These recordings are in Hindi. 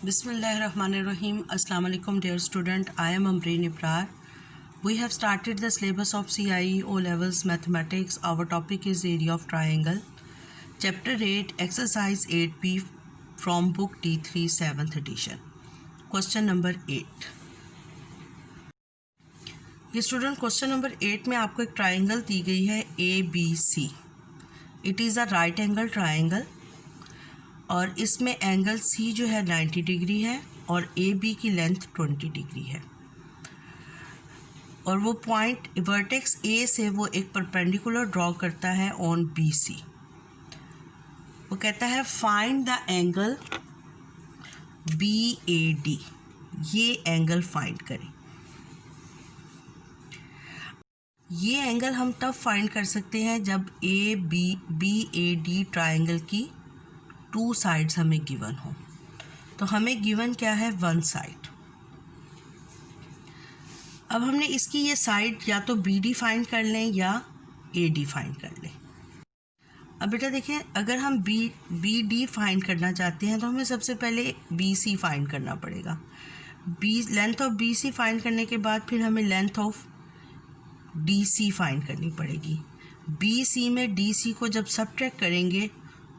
Bismillahirrahmanirrahim. Assalamu alaikum dear student. I am Amreen Ibrar. We have started the syllabus of CIE O Levels Mathematics. Our topic is area of triangle. Chapter 8 Exercise 8B from book D3 7th edition. Question number 8. ये स्टूडेंट क्वेश्चन नंबर 8 में आपको एक ट्राइंगल दी गई है ABC. It is a right angle triangle और इसमें एंगल C जो है 90 डिग्री है और AB की लेंथ 20 डिग्री है और वो पॉइंट वर्टेक्स A से वो एक परपेंडिकुलर ड्रॉ करता है ऑन BC. वो कहता है फाइंड द एंगल BAD. ये एंगल फाइंड करें. ये एंगल हम तब फाइंड कर सकते हैं जब BAD ट्राइंगल की 2 साइड्स हमें गिवन हो. तो हमें गिवन क्या है, 1 साइड. अब हमने इसकी ये साइड या तो BD फाइंड कर लें या AD फाइंड कर लें. अब बेटा देखें, अगर हम BD फाइंड करना चाहते हैं तो हमें सबसे पहले BC फाइंड करना पड़ेगा. लेंथ ऑफ BC फाइंड करने के बाद फिर हमें लेंथ ऑफ DC फाइंड करनी पड़ेगी. BC में DC को जब सब्ट्रैक्ट करेंगे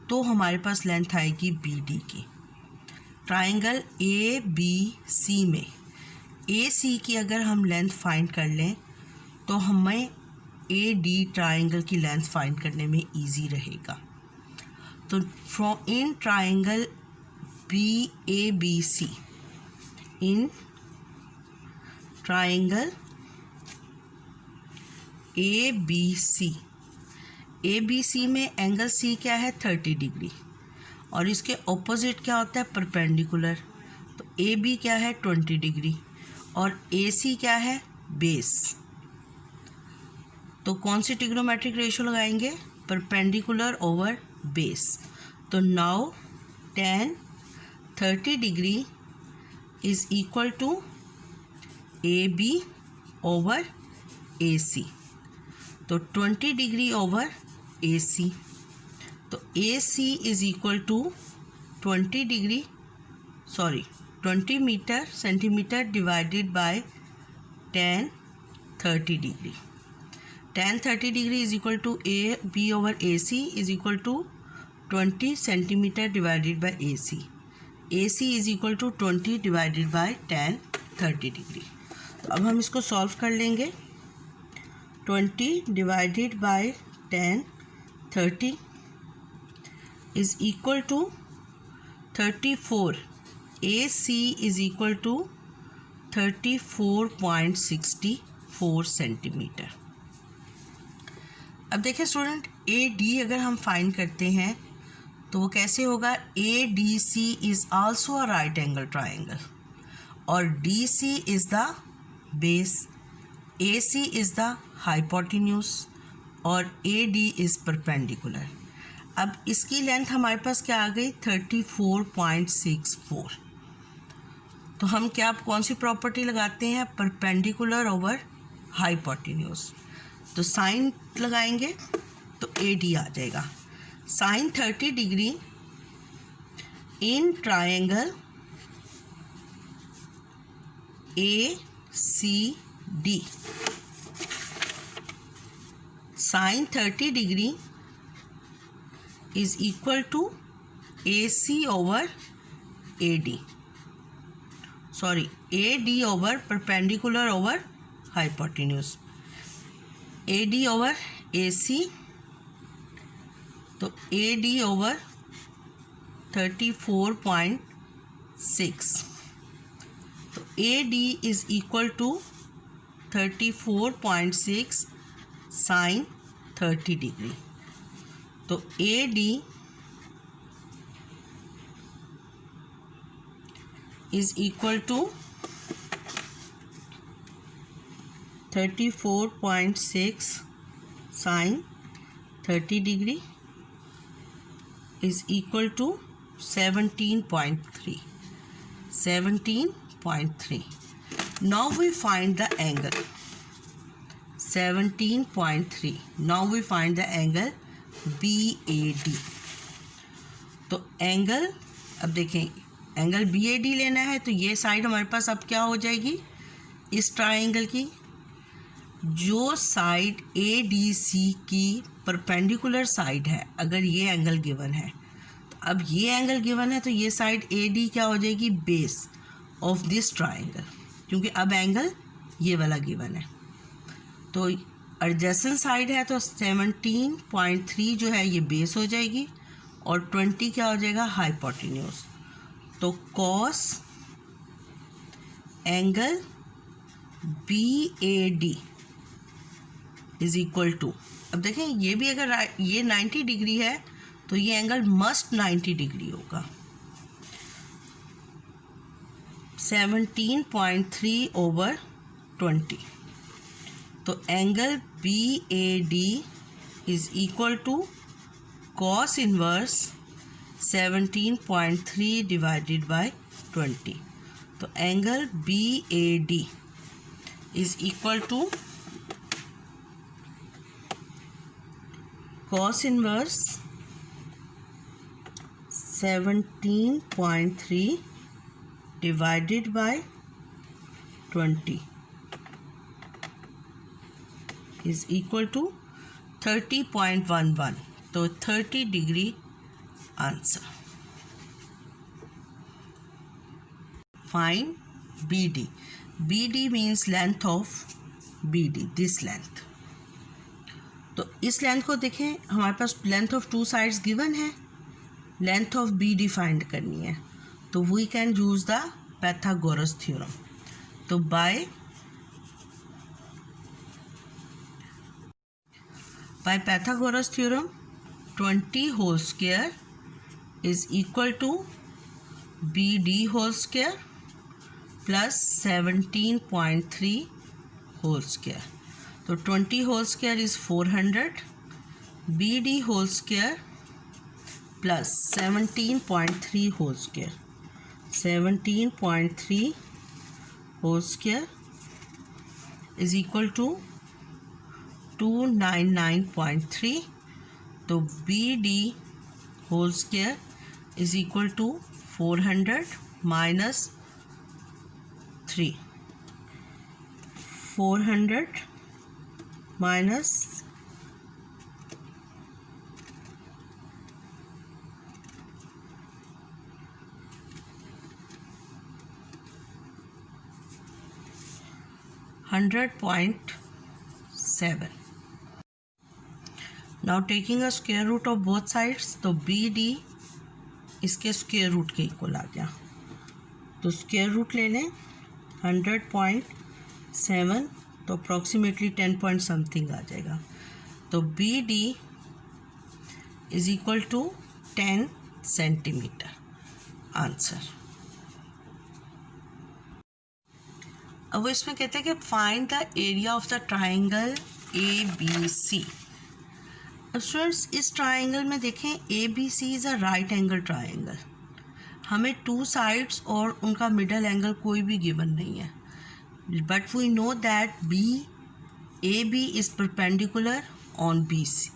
तो हमारे पास लेंथ आएगी BD की. ट्राइंगल ABC में AC की अगर हम लेंथ फाइंड कर लें तो हमें AD ट्राइंगल की लेंथ फाइंड करने में इजी रहेगा. तो from in triangle BABC, in triangle ABC में एंगल C क्या है, 30 डिग्री और इसके ऑपोजिट क्या होता है, परपेंडिकुलर. तो AB क्या है, 20 डिग्री और AC क्या है, बेस. तो कौन सी ट्रिग्नोमेट्रिक रेशियो लगाएंगे, परपेंडिकुलर ओवर बेस. तो now tan 30 degree is equal to AB over AC. तो 20 डिग्री ओवर AC. तो AC is equal to 20 metre centimetre divided by tan 30 degree. tan 30 degree is equal to AB over AC is equal to 20 centimetre divided by AC. AC is equal to 20 divided by tan 30 degree. तो अब हम इसको सॉल्व कर लेंगे. 20 divided by tan 30 is equal to 34. AC is equal to 34.64 centimetre. अब देखिए स्टूडेंट, AD अगर हम फाइंड करते हैं तो वो कैसे होगा, ADC is also a right angle triangle और DC is the base, AC is the hypotenuse और AD इज परपेंडिकुलर. अब इसकी लेंथ हमारे पास क्या आ गई, 34.64. तो हम कौन सी प्रॉपर्टी लगाते हैं, परपेंडिकुलर ओवर हाइपोटेन्यूज. तो साइन लगाएंगे तो AD आ जाएगा. Sine 30 degree in triangle ACD. Sine 30 degree is equal to AC over AD. AD over perpendicular over hypotenuse. AD over AC. तो AD ओवर 34.6. तो AD is equal to 34.6 sine 30 degree. तो AD is equal to 34.6 sine 30 degree is equal to 17.3. Now we find the angle 17.3. Now we find the angle BAD. तो एंगल अब देखें एंगल BAD लेना है तो ये साइड हमारे पास अब क्या हो जाएगी, इस ट्राइंगल की जो साइड ADC की परपेंडिकुलर साइड है, अगर ये एंगल गिवन है तो अब ये एंगल गिवन है तो ये साइड AD क्या हो जाएगी, बेस ऑफ दिस ट्राइंगल, क्योंकि अब एंगल ये वाला गिवन है। तो एडजेसेंट साइड है तो 17.3 जो है ये बेस हो जाएगी और 20 क्या हो जाएगा, हाइपोटेन्यूज। तो cos angle BAD is equal to, अब देखें ये भी अगर ये 90 डिग्री है तो ये एंगल मस्ट 90 डिग्री होगा, 17.3/20। तो angle BAD is equal to cos inverse 17.3 divided by 20। तो angle BAD is equal to cos inverse 17.3 divided by 20 is equal to 30.11। तो 30 degree answer. Find BD। BD means length of BD, this length. तो इस लेंथ को देखें, हमारे पास length of two sides given है, लेंथ ऑफ BD फाइंड करनी है तो we can use the Pythagoras theorem. तो bye Pythagoras theorem 20 whole square is equal to BD whole square plus 17.3 whole square. So 20 whole square is 400, BD whole square plus 17.3 whole square. 17.3 whole square is equal to 299.3. तो BD whole square is equal to 400 minus 3. 400 minus 100.7. Now taking a square root of both sides, तो BD इसके स्क्वायर रूट के इक्वल आ गया, तो स्क्वायर रूट ले लें 100.7 तो अप्रॉक्सीमेटली 10 पॉइंट समथिंग आ जाएगा। तो BD is equal to 10 centimetre answer. अब वो इसमें कहते हैं कि find the area of the triangle ABC। अब स्टूडेंट्स इस ट्राइंगल में देखें ABC is a right angle triangle, हमें टू साइड्स और उनका मिडल एंगल कोई भी गिवन नहीं है, but we know that AB is perpendicular on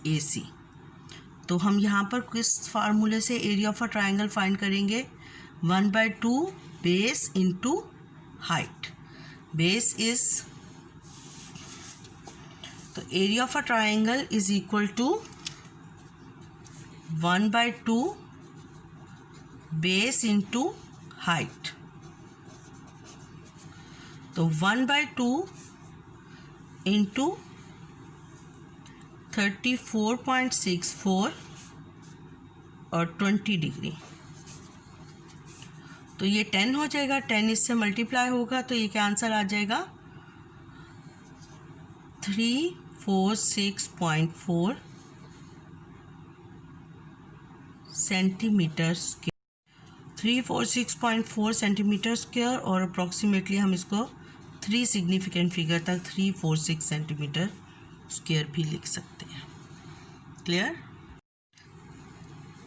AC। तो हम यहाँ पर किस फार्मूले से area of a triangle find करेंगे, 1/2 base into height. Base is, तो area of a triangle is equal to 1/2 base into height. तो 1/2 इंटू 34.64 और 20 डिग्री, तो ये 10 हो जाएगा, 10 इससे मल्टीप्लाई होगा तो ये क्या आंसर आ जाएगा, 346.4 सेंटीमीटर स्क्वायर। 346.4 सेंटीमीटर स्क्वायर और अप्रॉक्सीमेटली हम इसको 3 सिग्निफिकेंट फिगर तक 346 सेंटीमीटर स्क्वायर भी लिख सकते हैं। Clear.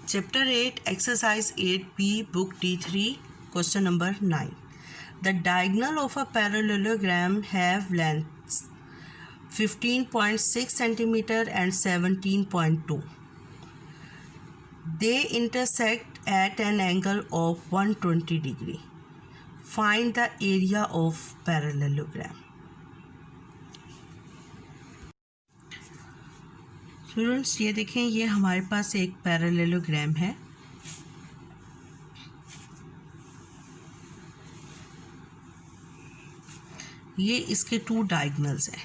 Chapter 8 exercise 8B book D3 question number 9। The diagonal of a parallelogram have lengths 15.6 centimeter and 17.2. They intersect at an angle of 120 degree. Find the area of parallelogram. Students ये देखें, ये हमारे पास एक पैरेललोग्राम है। ये इसके 2 डायगोनल्स हैं।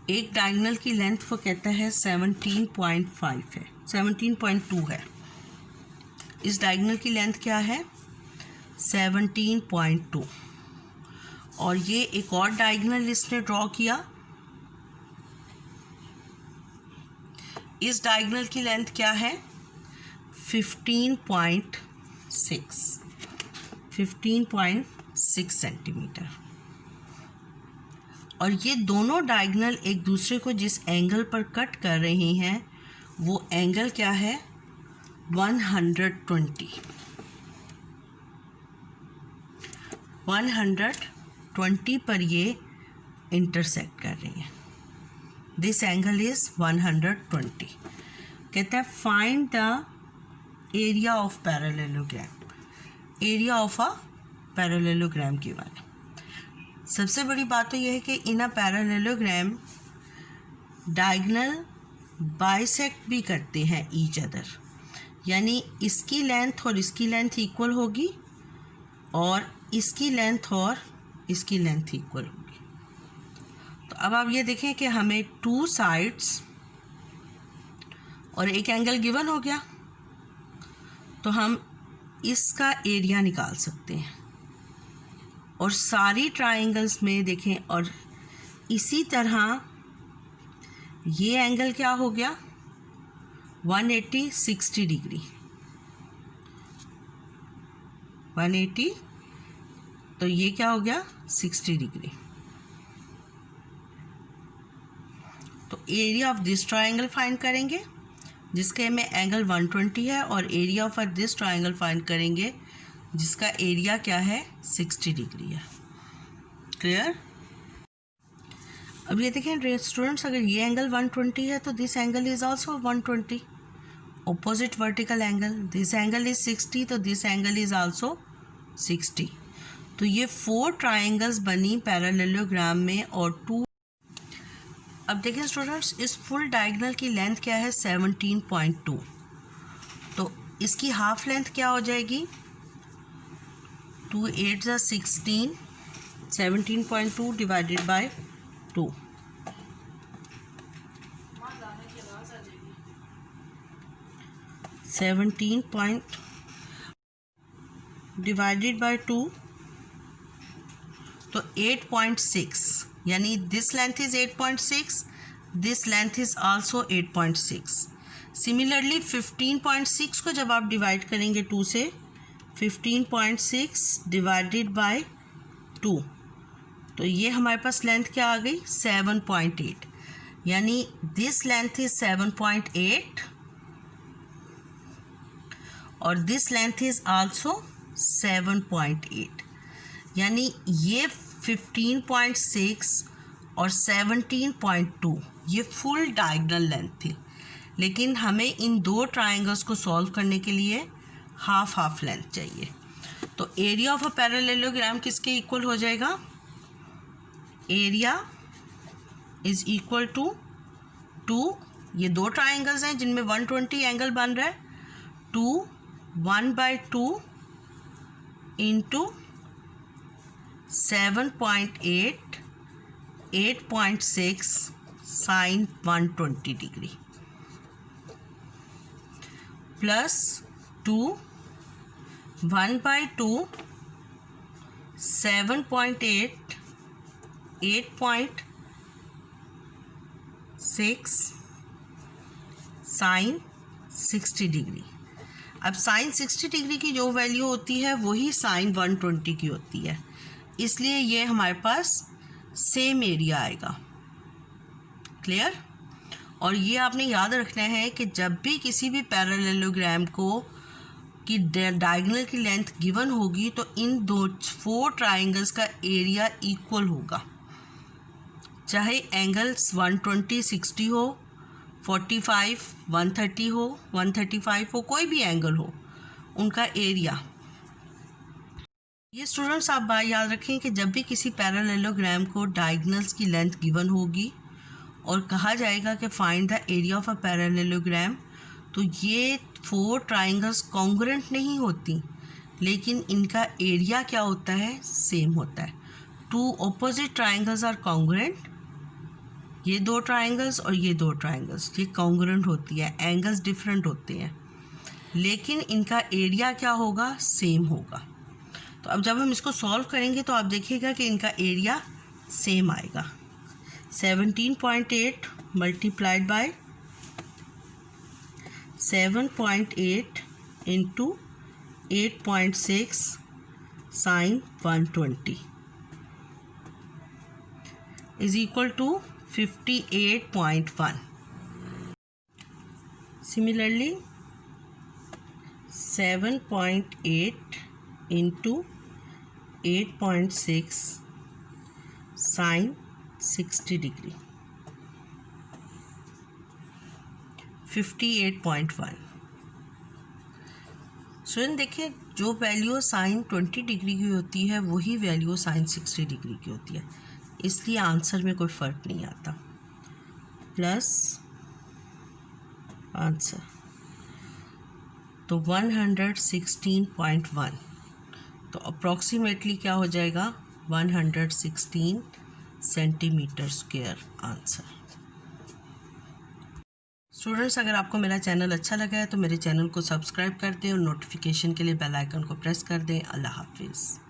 एक डायगोनल की लेंथ वो कहता है 17.5 है, 17.2 है। इस डायगोनल की लेंथ क्या है? 17.2। और ये एक और डायगोनल इसने ड्रॉ किया। इस डायगोनल की लेंथ क्या है? 15.6 सेंटीमीटर। और ये दोनों डायगोनल एक दूसरे को जिस एंगल पर कट कर रहे हैं वो एंगल क्या है? 120। 120 पर ये इंटरसेक्ट कर रही हैं। This angle is 120। कहता है find the area of parallelogram. Area of a parallelogram की बात। सबसे बड़ी बात तो यह है कि इन अ पैरेललोग्राम डायगोनल बाइसेक्ट भी करते हैं ईच अदर, यानी इसकी लेंथ और इसकी लेंथ इक्वल होगी और इसकी लेंथ और इसकी लेंथ इक्वल होगी। तो अब आप ये देखें कि हमें 2 साइड्स और एक एंगल गिवन हो गया, तो हम इसका एरिया निकाल सकते हैं। और सारी ट्राइंगल्स में देखें, और इसी तरह ये एंगल क्या हो गया? 180 60 डिग्री। 180, तो ये क्या हो गया? 60 डिग्री। तो area of this triangle find करेंगे जिसके में एंगल 120 है, और area of this triangle find करेंगे जिसका एरिया क्या है? 60 डिग्री है। क्लियर? अब ये देखें स्टूडेंट्स, अगर ये एंगल 120 है तो this angle is also 120, opposite vertical angle. This angle is 60, तो दिस एंगल इज आल्सो 60। तो ये 4 ट्राइंगल्स बनी पैरेललोग्राम में। और 2, अब देखें स्टूडेंट्स, इस फुल डायगोनल की लेंथ क्या है? 17.2। तो इसकी हाफ लेंथ क्या हो जाएगी? 2 8 = 16, 17.2 डिवाइडेड बाय 2। डिवाइडेड बाय 2, तो 8.6, यानी this length is 8.6, this length is also 8.6। Similarly 15.6 को जब आप डिवाइड करेंगे 2 से, 15.6 डिवाइडेड बाय 2, तो ये हमारे पास लेंथ क्या आ गई? 7.8, यानी दिस लेंथ इज 7.8 और दिस लेंथ इज आल्सो 7.8, यानी ये 15.6 और 17.2 ये फुल डायगोनल लेंथ थी। लेकिन हमें इन 2 ट्राइंगल्स को सॉल्व करने के लिए हाफ लेंथ चाहिए। तो एरिया ऑफ अ पैरेललोग्राम किसके इक्वल हो जाएगा? एरिया इज इक्वल टू 2, ये 2 ट्राइंगल्स हैं जिनमें 120 एंगल बन रहा है, 2 1/2 into 7.8 8.6 sine 120 degree plus 2 1/2 7.8 8.6 sine 60 degree. अब साइन 60 डिग्री की जो वैल्यू होती है वही साइन 120 की होती है, इसलिए ये हमारे पास सेम एरिया आएगा। क्लियर? और ये आपने याद रखना है कि जब भी किसी भी पैरेललोग्राम को की डायगोनल की लेंथ गिवन होगी तो इन 4 ट्राइंगल्स का एरिया इक्वल होगा, चाहे एंगल्स 120 60 हो, 45 130 हो, 135 हो, कोई भी एंगल हो, उनका एरिया। ये स्टूडेंट्स आप बात याद रखें कि जब भी किसी पैरेललोग्राम को डायगोनल्स की लेंथ गिवन होगी और कहा जाएगा कि find the area of a parallelogram, तो ये 4 ट्राइंगल्स कॉन्ग्रुएंट नहीं होती, लेकिन इनका एरिया क्या होता है, सेम होता है। 2 ऑपोजिट ट्राइंगल्स आर कॉन्ग्रुएंट, ये 2 ट्राइंगल्स और ये 2 ट्राइंगल्स, ये कॉन्ग्रुएंट होती है, एंगल्स डिफरेंट होते हैं, लेकिन इनका एरिया क्या होगा, सेम होगा। तो अब जब हम इसको सॉल्व करेंगे तो आप देखिएगा कि इनका एरिया सेम आएगा। 17.8 multiplied by 7.8 into 8.6 sine 120 is equal to 58.1। Similarly 7.8 into 8.6 sine 60 degree 58.1। Student देखिए, जो वैल्यू साइन 20 डिग्री की होती है वही वैल्यू साइन 60 डिग्री की होती है, इसलिए आंसर में कोई फ़र्क नहीं आता। प्लस आंसर तो 116.1, तो अप्रॉक्सीमेटली क्या हो जाएगा, 116 सेंटीमीटर स्क्वायर आंसर। स्टूडेंट्स, अगर आपको मेरा चैनल अच्छा लगा है तो मेरे चैनल को सब्सक्राइब कर दें और नोटिफिकेशन के लिए बेल आइकन को प्रेस कर दें। अल्लाह हाफिज़।